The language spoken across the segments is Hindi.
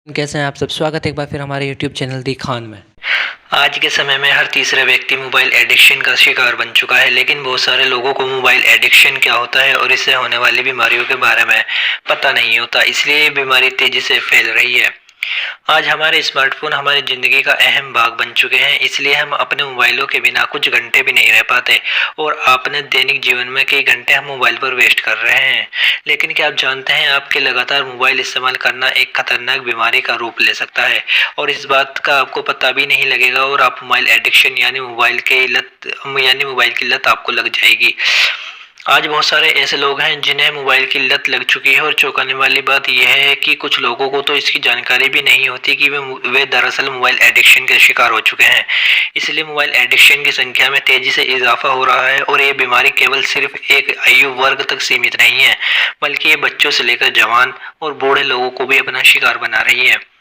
कैसे हैं आप सब। स्वागत है एक बार फिर हमारे यूट्यूब चैनल दी खान में। आज के समय में हर तीसरा व्यक्ति मोबाइल एडिक्शन का शिकार बन चुका है, लेकिन बहुत सारे लोगों को मोबाइल एडिक्शन क्या होता है और इससे होने वाली बीमारियों के बारे में पता नहीं होता, इसलिए ये बीमारी तेजी से फैल रही है। आज हमारे स्मार्टफोन हमारी ज़िंदगी का अहम भाग बन चुके हैं, इसलिए हम अपने मोबाइलों के बिना कुछ घंटे भी नहीं रह पाते और अपने दैनिक जीवन में कई घंटे हम मोबाइल पर वेस्ट कर रहे हैं। लेकिन क्या आप जानते हैं, आपके लगातार मोबाइल इस्तेमाल करना एक खतरनाक बीमारी का रूप ले सकता है और इस बात का आपको पता भी नहीं लगेगा और आप मोबाइल एडिक्शन यानी मोबाइल की लत आपको लग जाएगी। आज बहुत सारे ऐसे लोग हैं जिन्हें मोबाइल की लत लग चुकी है और चौंकाने वाली बात यह है कि कुछ लोगों को तो इसकी जानकारी भी नहीं होती कि वे दरअसल मोबाइल एडिक्शन के शिकार हो चुके हैं। इसलिए मोबाइल एडिक्शन की संख्या में तेजी से इजाफा हो रहा है और ये बीमारी केवल सिर्फ एक आयु वर्ग तक सीमित नहीं है, बल्कि ये बच्चों से लेकर जवान और बूढ़े लोगों को भी अपना शिकार बना रही है।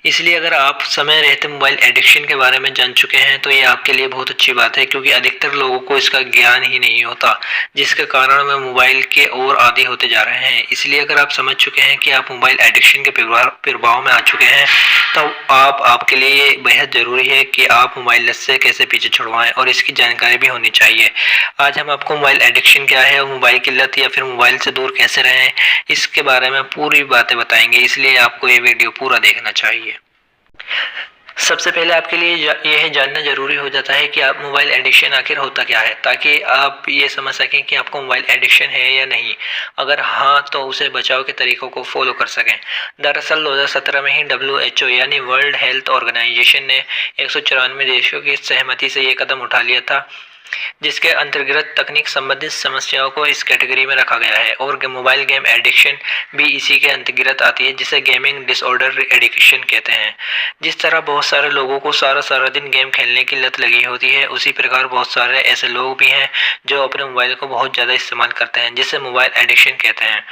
इसलिए अगर आप समय रहते मोबाइल एडिक्शन के बारे में जान चुके हैं तो ये आपके लिए बहुत अच्छी बात है, क्योंकि अधिकतर लोगों को इसका ज्ञान ही नहीं होता, जिसके कारण वे मोबाइल के और आदी होते जा रहे हैं। इसलिए अगर आप समझ चुके हैं कि आप मोबाइल एडिक्शन के प्रभाव में आ चुके हैं तो आपके लिए ये बेहद ज़रूरी है कि आप मोबाइल लत से कैसे पीछे छुड़वाएं और इसकी जानकारी भी होनी चाहिए। आज हम आपको मोबाइल एडिक्शन क्या है और मोबाइल की लत या फिर मोबाइल से दूर कैसे रहें, इसके बारे में पूरी बातें बताएंगे, इसलिए आपको ये वीडियो पूरा देखना चाहिए। सबसे पहले आपके लिए यह जानना जरूरी हो जाता है कि आप मोबाइल एडिक्शन आखिर होता क्या है, ताकि आप ये समझ सकें कि आपको मोबाइल एडिक्शन है या नहीं। अगर हाँ तो उसे बचाव के तरीकों को फॉलो कर सकें। दरअसल 2017 में ही WHO यानी वर्ल्ड हेल्थ ऑर्गेनाइजेशन ने 194 देशों की सहमति से ये कदम उठा लिया था, जिसके अंतर्गत तकनीक संबंधित समस्याओं को इस कैटेगरी में रखा गया है और मोबाइल गेम एडिक्शन भी इसी के अंतर्गत आती है, जिसे गेमिंग डिसऑर्डर एडिक्शन कहते हैं। जिस तरह बहुत सारे लोगों को सारा दिन गेम खेलने की लत लगी होती है, उसी प्रकार बहुत सारे ऐसे लोग भी हैं जो अपने मोबाइल को बहुत ज़्यादा इस्तेमाल करते हैं, जिसे मोबाइल एडिक्शन कहते हैं।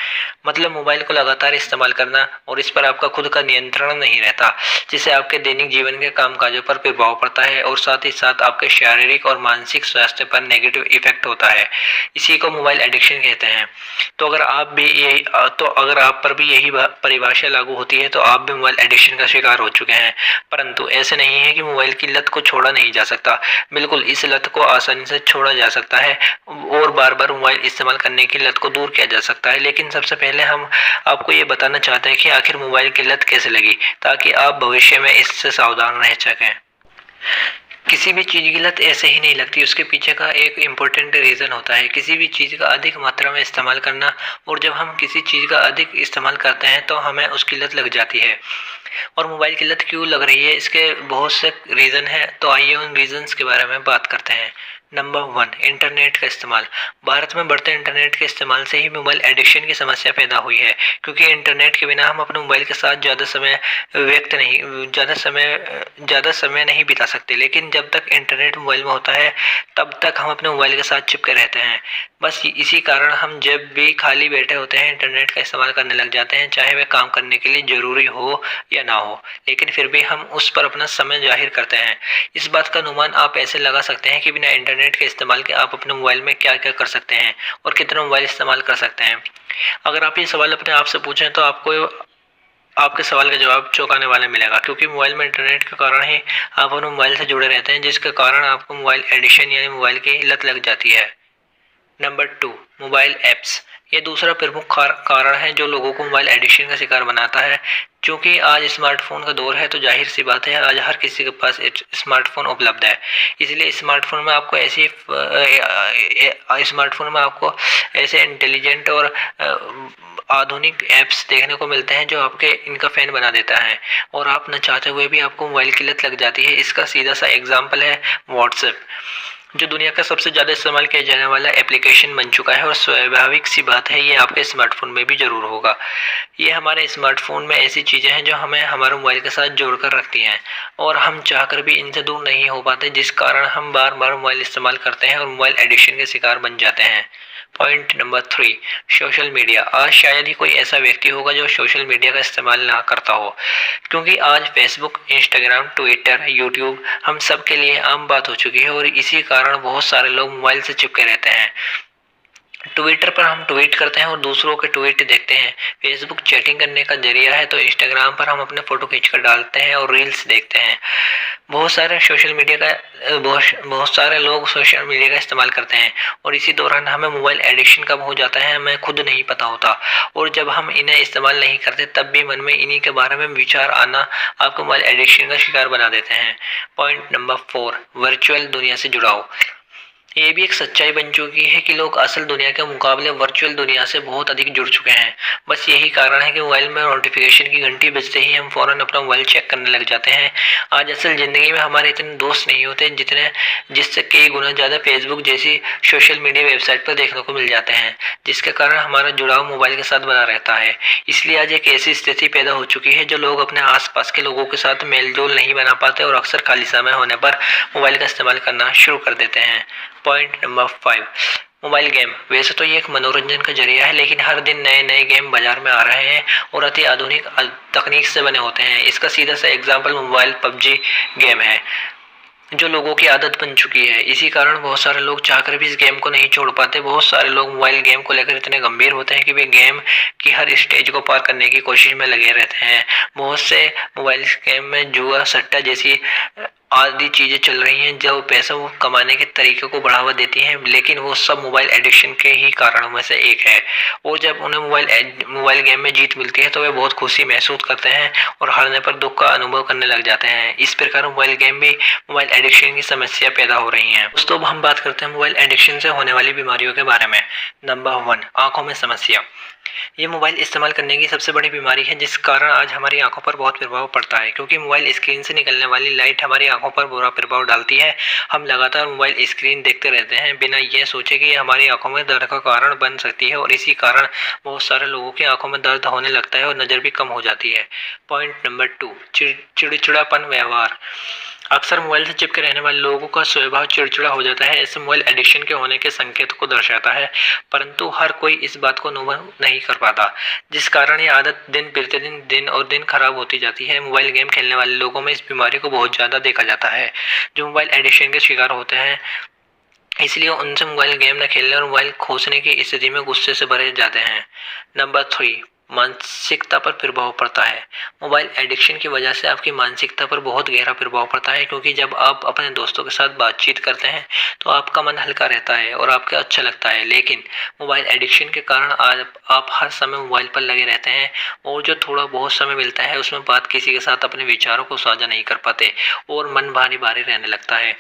मतलब मोबाइल को लगातार इस्तेमाल करना और इस पर आपका खुद का नियंत्रण नहीं रहता, जिससे आपके दैनिक जीवन के कामकाजों पर प्रभाव पड़ता है और साथ ही साथ आपके शारीरिक और मानसिक स्वास्थ्य पर नेगेटिव इफेक्ट होता है। इसी को मोबाइल एडिक्शन कहते हैं। तो अगर आप पर भी यही परिभाषा लागू होती है तो आप भी मोबाइल एडिक्शन का शिकार हो चुके हैं। परंतु ऐसे नहीं है कि मोबाइल की लत को छोड़ा नहीं जा सकता। बिल्कुल, इस लत को आसानी से छोड़ा जा सकता है और बार बार मोबाइल इस्तेमाल करने की लत को दूर किया जा सकता है। लेकिन सबसे पहले हम आपको ये बताना चाहते हैं कि आखिर मोबाइल की लत कैसे लगी, ताकि आप भविष्य में इससे सावधान रह सकें। किसी भी चीज़ की लत ऐसे ही नहीं लगती, उसके पीछे का एक इम्पोर्टेंट रीज़न होता है। किसी भी चीज़ का अधिक मात्रा में इस्तेमाल करना, और जब हम किसी चीज़ का अधिक इस्तेमाल करते हैं तो हमें उसकी लत लग जाती है। और मोबाइल की लत क्यों लग रही है, इसके बहुत से रीज़न है, तो आइए उन रीज़न्स के बारे में बात करते हैं। नंबर 1, इंटरनेट का इस्तेमाल। भारत में बढ़ते इंटरनेट के इस्तेमाल से ही मोबाइल एडिक्शन की समस्या पैदा हुई है, क्योंकि इंटरनेट के बिना हम अपने मोबाइल के साथ ज़्यादा समय नहीं बिता सकते। लेकिन जब तक इंटरनेट मोबाइल में होता है तब तक हम अपने मोबाइल के साथ चिपके रहते हैं। बस इसी कारण हम जब भी खाली बैठे होते हैं इंटरनेट का इस्तेमाल करने लग जाते हैं, चाहे वह काम करने के लिए ज़रूरी हो या ना हो, लेकिन फिर भी हम उस पर अपना समय जाहिर करते हैं। इस बात का अनुमान आप ऐसे लगा सकते हैं कि बिना इंटरनेट के इस्तेमाल के आप अपने मोबाइल में क्या क्या कर सकते हैं और कितना मोबाइल इस्तेमाल कर सकते हैं। अगर आप ये सवाल अपने आप से पूछें तो आपके सवाल का जवाब चौंकाने वाला मिलेगा, क्योंकि मोबाइल में इंटरनेट के कारण ही आप अपने मोबाइल से जुड़े रहते हैं, जिसके कारण आपको मोबाइल एडिक्शन यानी मोबाइल की लत लग जाती है। Number 2, mobile apps. ये दूसरा प्रमुख कारण है जो लोगों को मोबाइल एडिक्शन का शिकार बनाता है। क्योंकि आज स्मार्टफोन का दौर है तो जाहिर सी बात है आज हर किसी के पास एक स्मार्टफोन उपलब्ध है। इसलिए स्मार्टफोन में आपको ऐसे इंटेलिजेंट और आधुनिक ऐप्स देखने को मिलते हैं जो आपके इनका फैन बना देता है और आप न चाहते हुए भी आपको मोबाइल की लत लग जाती है। इसका सीधा सा एग्जाम्पल है व्हाट्सएप, जो दुनिया का सबसे ज़्यादा इस्तेमाल किया जाने वाला एप्लीकेशन बन चुका है और स्वाभाविक सी बात है ये आपके स्मार्टफोन में भी ज़रूर होगा। ये हमारे स्मार्टफोन में ऐसी चीज़ें हैं जो हमें हमारे मोबाइल के साथ जोड़कर रखती हैं और हम चाहकर भी इनसे दूर नहीं हो पाते, जिस कारण हम बार बार मोबाइल इस्तेमाल करते हैं और मोबाइल एडिक्शन के शिकार बन जाते हैं। Point number 3, social media. आज शायद ही कोई ऐसा व्यक्ति होगा जो सोशल मीडिया का इस्तेमाल ना करता हो, क्योंकि आज फेसबुक, इंस्टाग्राम, ट्विटर, यूट्यूब हम सब के लिए आम बात हो चुकी है और इसी कारण बहुत सारे लोग मोबाइल से चिपके रहते हैं। ट्विटर पर हम ट्वीट करते हैं और दूसरों के ट्वीट देखते हैं। फेसबुक चैटिंग करने का जरिया है, तो इंस्टाग्राम पर हम अपने फोटो खींचकर डालते हैं और रील्स देखते हैं। बहुत सारे लोग सोशल मीडिया का इस्तेमाल करते हैं और इसी दौरान हमें मोबाइल एडिक्शन कब हो जाता है हमें खुद नहीं पता होता, और जब हम इन्हें इस्तेमाल नहीं करते तब भी मन में इन्हीं के बारे में विचार आना आपको मोबाइल एडिक्शन का शिकार बना देते हैं। पॉइंट नंबर 4, वर्चुअल दुनिया से जुड़ाव। ये भी एक सच्चाई बन चुकी है कि लोग असल दुनिया के मुकाबले वर्चुअल दुनिया से बहुत अधिक जुड़ चुके हैं। बस यही कारण है कि मोबाइल में नोटिफिकेशन की घंटी बजते ही हम फौरन अपना मोबाइल चेक करने लग जाते हैं। आज असल जिंदगी में हमारे इतने दोस्त नहीं होते जिससे कई गुना ज़्यादा फेसबुक जैसी सोशल मीडिया वेबसाइट पर देखने को मिल जाते हैं, जिसके कारण हमारा जुड़ाव मोबाइल के साथ बना रहता है। इसलिए आज एक ऐसी स्थिति पैदा हो चुकी है जो लोग अपने आसपास के लोगों के साथ मेल जोल नहीं बना पाते और अक्सर खाली समय होने पर मोबाइल का इस्तेमाल करना शुरू कर देते हैं। Point number 5, mobile game. वैसे तो ये एक मनोरंजन का जरिया है, लेकिन हर दिन नए नए गेम बाजार में आ रहे हैं और अति आधुनिक तकनीक से बने होते हैं। इसका सीधा सा एग्जाम्पल मोबाइल पबजी गेम है, जो लोगों की आदत बन चुकी है। इसी कारण बहुत सारे लोग चाहकर भी इस गेम को नहीं छोड़ पाते। बहुत सारे लोग मोबाइल गेम को लेकर इतने गंभीर होते हैं कि वे गेम की हर स्टेज को पार करने की कोशिश में लगे रहते हैं। बहुत से मोबाइल गेम में जुआ, सट्टा जैसी आदि चीजें चल रही हैं जो पैसा कमाने के तरीके को बढ़ावा देती हैं, लेकिन वो सब मोबाइल एडिक्शन के ही कारणों में से एक है। और जब उन्हें मोबाइल गेम में जीत मिलती है तो वे बहुत खुशी महसूस करते हैं और हारने पर दुख का अनुभव करने लग जाते हैं। इस प्रकार मोबाइल गेम भी मोबाइल एडिक्शन की समस्या पैदा हो रही है। दोस्तों, अब हम बात करते हैं मोबाइल एडिक्शन से होने वाली बीमारियों के बारे में। नंबर 1, आंखों में समस्या। ये मोबाइल इस्तेमाल करने की सबसे बड़ी बीमारी है, जिस कारण आज हमारी आंखों पर बहुत प्रभाव पड़ता है। क्योंकि मोबाइल स्क्रीन से निकलने वाली लाइट हमारी आंखों पर बुरा प्रभाव डालती है। हम लगातार मोबाइल स्क्रीन देखते रहते हैं बिना ये सोचे कि ये हमारी आंखों में दर्द का कारण बन सकती है, और इसी कारण बहुत सारे लोगों की आंखों में दर्द होने लगता है और नज़र भी कम हो जाती है। पॉइंट नंबर 2, चिड़चिड़ापन व्यवहार। अक्सर मोबाइल से चिपके रहने वाले लोगों का स्वभाव चिड़चिड़ा हो जाता है। ऐसे मोबाइल एडिक्शन के होने के संकेत को दर्शाता है, परंतु हर कोई इस बात को अनुभव नहीं कर पाता, जिस कारण ये आदत दिन और दिन खराब होती जाती है। मोबाइल गेम खेलने वाले लोगों में इस बीमारी को बहुत ज़्यादा देखा जाता है, जो मोबाइल एडिक्शन के शिकार होते हैं। इसलिए उनसे मोबाइल गेम न खेलने और मोबाइल खोजने की स्थिति में गुस्से से भरे जाते हैं। नंबर 3, मानसिकता पर प्रभाव पड़ता है। मोबाइल एडिक्शन की वजह से आपकी मानसिकता पर बहुत गहरा प्रभाव पड़ता है, क्योंकि जब आप अपने दोस्तों के साथ बातचीत करते हैं तो आपका मन हल्का रहता है और आपको अच्छा लगता है। लेकिन मोबाइल एडिक्शन के कारण आप हर समय मोबाइल पर लगे रहते हैं, और जो थोड़ा बहुत समय मिलता है उसमें बात किसी के साथ अपने विचारों को साझा नहीं कर पाते और मन भारी भारी रहने लगता है,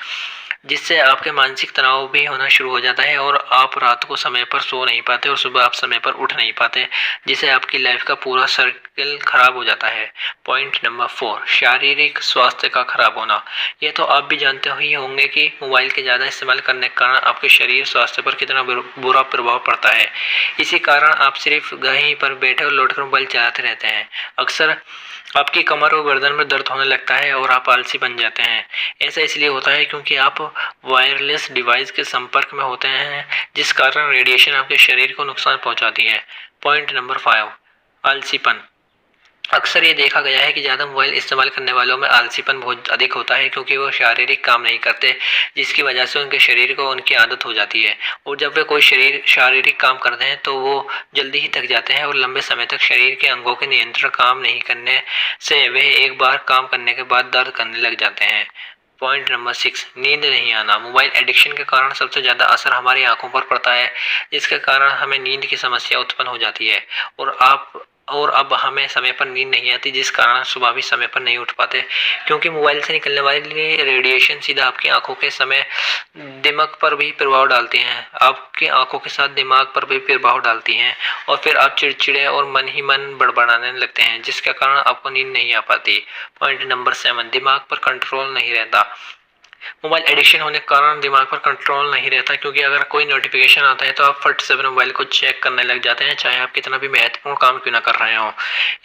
जिससे आपके मानसिक तनाव भी होना शुरू हो जाता है और आप रात को समय पर सो नहीं पाते और सुबह आप समय पर उठ नहीं पाते, जिससे आपकी लाइफ का पूरा सर्कल खराब हो जाता है। पॉइंट नंबर 4, शारीरिक स्वास्थ्य का खराब होना। ये तो आप भी जानते ही होंगे कि मोबाइल के ज़्यादा इस्तेमाल करने के कारण आपके शरीर स्वास्थ्य पर कितना बुरा प्रभाव पड़ता है। इसी कारण आप सिर्फ वहीं पर बैठे और लौटकर मोबाइल चलाते रहते हैं। अक्सर आपकी कमर और गर्दन में दर्द होने लगता है और आप आलसी बन जाते हैं। ऐसा इसलिए होता है क्योंकि आप वायरलेस डिवाइस के संपर्क में होते हैं, जिस कारण रेडिएशन आपके शरीर को नुकसान पहुंचाती है। Point number 5, आलसीपन। अक्सर ये देखा गया है कि ज़्यादा मोबाइल इस्तेमाल करने वालों में आलसीपन बहुत अधिक होता है, क्योंकि वो शारीरिक काम नहीं करते, जिसकी वजह से उनके शरीर को उनकी आदत हो जाती है। और जब वे कोई शारीरिक काम करते हैं तो वो जल्दी ही थक जाते हैं और लंबे समय तक शरीर के अंगों के नियंत्रण काम नहीं करने से वे एक बार काम करने के बाद दर्द करने लग जाते हैं। पॉइंट नंबर 6, नींद नहीं आना। मोबाइल एडिक्शन के कारण सबसे ज़्यादा असर हमारी आंखों पर पड़ता है, जिसके कारण हमें नींद की समस्या उत्पन्न हो जाती है और अब हमें समय पर नींद नहीं आती, जिस कारण सुबह भी समय पर नहीं उठ पाते, क्योंकि मोबाइल से निकलने वाली रेडिएशन सीधा आपकी आंखों के समय दिमाग पर भी प्रभाव डालती हैं, आपकी आंखों के साथ दिमाग पर भी प्रभाव डालती हैं, और फिर आप चिड़चिड़े और मन ही मन बड़बड़ाने लगते हैं, जिसके कारण आपको नींद नहीं आ पाती। पॉइंट नंबर 7, दिमाग पर कंट्रोल नहीं रहता। मोबाइल एडिक्शन होने के कारण दिमाग पर कंट्रोल नहीं रहता, क्योंकि अगर कोई नोटिफिकेशन आता है तो आप फट से अपने मोबाइल को चेक करने लग जाते हैं, चाहे आप कितना भी महत्वपूर्ण काम क्यों ना कर रहे हो।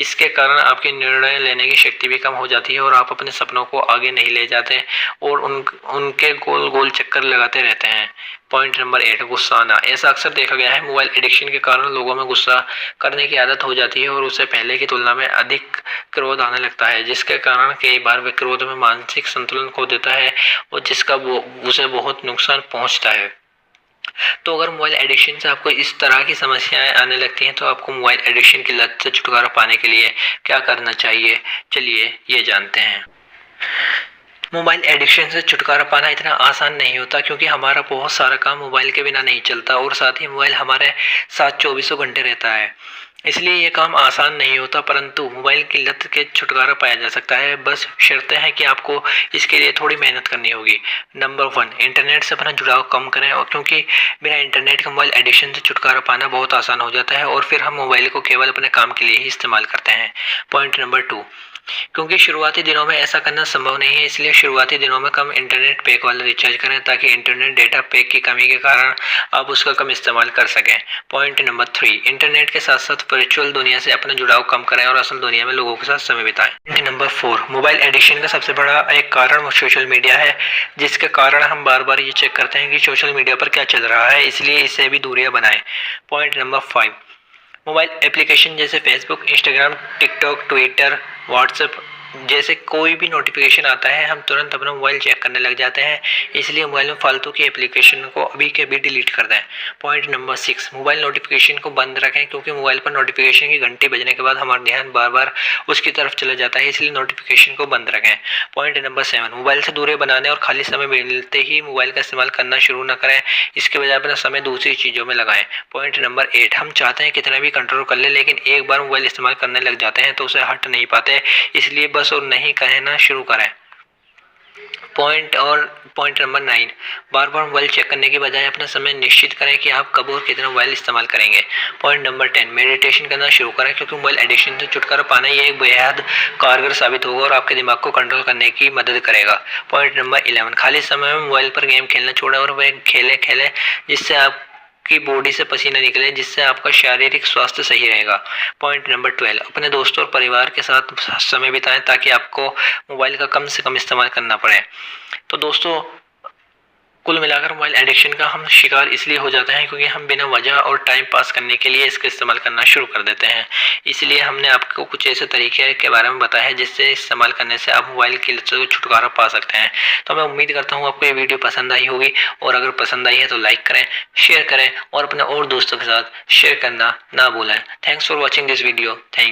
इसके कारण आपकी निर्णय लेने की शक्ति भी कम हो जाती है और आप अपने सपनों को आगे नहीं ले जाते और उनके गोल गोल चक्कर लगाते रहते हैं। पॉइंट नंबर 8, गुस्सा आना। ऐसा अक्सर देखा गया है, मोबाइल एडिक्शन के कारण लोगों में गुस्सा करने की आदत हो जाती है और उससे पहले की तुलना में अधिक क्रोध आने लगता है, जिसके कारण कई बार वे क्रोध में मानसिक संतुलन खो देता है और जिसका उसे बहुत नुकसान पहुंचता है। तो अगर मोबाइल एडिक्शन से आपको इस तरह की समस्याएं आने लगती हैं तो आपको मोबाइल एडिक्शन की लत से छुटकारा पाने के लिए क्या करना चाहिए, चलिए ये जानते हैं। मोबाइल एडिक्शन से छुटकारा पाना इतना आसान नहीं होता, क्योंकि हमारा बहुत सारा काम मोबाइल के बिना नहीं चलता और साथ ही मोबाइल हमारे साथ 24 घंटे रहता है। इसलिए ये काम आसान नहीं होता, परंतु मोबाइल की लत के छुटकारा पाया जा सकता है। बस शर्त है कि आपको इसके लिए थोड़ी मेहनत करनी होगी। नंबर 1, इंटरनेट से अपना जुड़ाव कम करें, और क्योंकि बिना इंटरनेट के मोबाइल एडिक्शन से छुटकारा पाना बहुत आसान हो जाता है और फिर हम मोबाइल को केवल अपने काम के लिए ही इस्तेमाल करते हैं। पॉइंट नंबर 2, क्योंकि शुरुआती दिनों में ऐसा करना संभव नहीं है, इसलिए शुरुआती दिनों में कम इंटरनेट पैक वाला रिचार्ज करें, ताकि इंटरनेट डेटा पैक की कमी के कारण आप उसका कम इस्तेमाल कर सकें। पॉइंट नंबर 3, इंटरनेट के साथ साथ वर्चुअल दुनिया से अपना जुड़ाव कम करें और असल दुनिया में लोगों के साथ समय बिताएं। पॉइंट नंबर 4, मोबाइल एडिक्शन का सबसे बड़ा एक कारण सोशल मीडिया है, जिसके कारण हम बार बार ये चेक करते हैं कि सोशल मीडिया पर क्या चल रहा है, इसलिए इससे भी दूरियां बनाएं। पॉइंट नंबर 5, मोबाइल एप्लीकेशन जैसे Facebook, Instagram, TikTok, Twitter, WhatsApp जैसे कोई भी नोटिफिकेशन आता है हम तुरंत अपना मोबाइल चेक करने लग जाते हैं, इसलिए मोबाइल में फालतू की एप्लीकेशन को अभी के अभी डिलीट कर दें। पॉइंट नंबर 6, मोबाइल नोटिफिकेशन को बंद रखें, क्योंकि मोबाइल पर नोटिफिकेशन की घंटी बजने के बाद हमारा ध्यान बार बार उसकी तरफ चला जाता है, इसलिए नोटिफिकेशन को बंद रखें। पॉइंट नंबर 7, मोबाइल से दूरी बनाने और खाली समय मिलते ही मोबाइल का इस्तेमाल करना शुरू न करें, इसके बजाय अपना समय दूसरी चीज़ों में लगाएं। पॉइंट नंबर 8, हम चाहते हैं कितना भी कंट्रोल कर ले, लेकिन एक बार मोबाइल इस्तेमाल करने लग जाते हैं तो उसे हट नहीं पाते, इसलिए बस और नहीं कहना शुरू करें। पॉइंट नंबर 9, बार बार मोबाइल चेक करने के बजाय अपना समय निश्चित करें कि आप कब और कितना मोबाइल इस्तेमाल करेंगे। पॉइंट नंबर 10, मेडिटेशन करना शुरू करें, क्योंकि मोबाइल एडिक्शन से छुटकारा पाना ये एक बेहद कारगर साबित होगा और आपके दिमाग को कंट्रोल करने की मदद करेगा। पॉइंट नंबर 11, खाली समय में मोबाइल पर गेम खेलना छोड़ें और वह खेलें जिससे आपकी बॉडी से पसीना निकले, जिससे आपका शारीरिक स्वास्थ्य सही रहेगा। पॉइंट नंबर 12, अपने दोस्तों और परिवार के साथ समय बिताएं, ताकि आपको मोबाइल का कम से कम इस्तेमाल करना पड़े। तो दोस्तों, कुल मिलाकर मोबाइल एडिक्शन का हम शिकार इसलिए हो जाते हैं क्योंकि हम बिना वजह और टाइम पास करने के लिए इसका इस्तेमाल करना शुरू कर देते हैं। इसलिए हमने आपको कुछ ऐसे तरीके के बारे में बताया है जिससे इस्तेमाल करने से आप मोबाइल की लत से छुटकारा पा सकते हैं। तो मैं उम्मीद करता हूँ आपको ये वीडियो पसंद आई होगी, और अगर पसंद आई है तो लाइक करें, शेयर करें और अपने और दोस्तों के साथ शेयर करना ना भूलें। Thanks for watching this video. Thank